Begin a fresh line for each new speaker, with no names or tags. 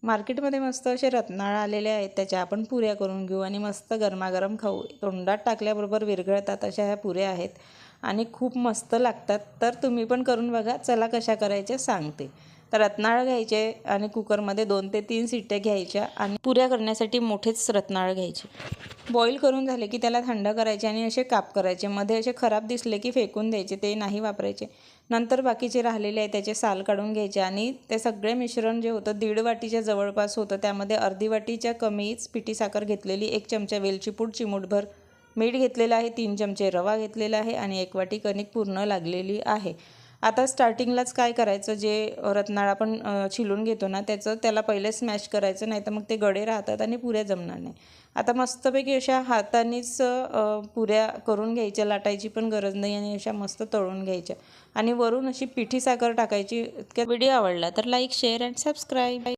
मार्केटमध्ये मस्त असे रत्नाळ आलेले आहेत, त्याच्या आपण पुऱ्या करून घेऊ आणि मस्त गरमागरम खाऊ. तोंडात टाकल्याबरोबर विरघळतात अशा ह्या पुऱ्या आहेत आणि खूप मस्त लागतात. तर तुम्ही पण करून बघा. चला कशा करायच्या सांगते. तर रत्नाळ घ्यायचे आणि कुकरमध्ये 2 ते 3 शिट्ट्या घ्यायच्या आणि पुऱ्या करण्यासाठी मोठेच रत्नाळ घ्यायचे. बॉईल करून झाले की त्याला थंड करायचे आणि असे काप करायचे. मध्ये असे खराब दिसले की फेकून द्यायचे, ते नाही वापरायचे. नंतर बाकीचे राहिलेले आहे त्याचे साल काढून घ्यायचे आणि ते सगळे मिश्रण जे होतं 1.5 वाटीच्या जवळपास होतं, त्यामध्ये अर्धी वाटीच्या कमीच पिठी साखर घेतलेली, 1 चमचा वेलची पूड, चिमूटभर मीठ घेतलेलं आहे, 3 चमचे रवा घेतलेला आहे आणि 1 वाटी कणिक पूर्ण लागलेली आहे. आता स्टार्टिंगलाच काय करायचं, जे रत्नाळ आपण छिलून घेतो ना त्याला पहिले स्मॅश करायचं, नाही तर मग ते गडे राहतात आणि पुऱ्या जमणार नाही. आता मस्तपैकी अशा हातानेच पुऱ्या करून घ्यायच्या, लाटायची पण गरज नाही आणि अशा मस्त तळून घ्यायच्या आणि वरून अशी पिठी साखर टाकायची. इतक्या व्हिडिओ आवडला तर लाईक, शेअर अँड सबस्क्राईब.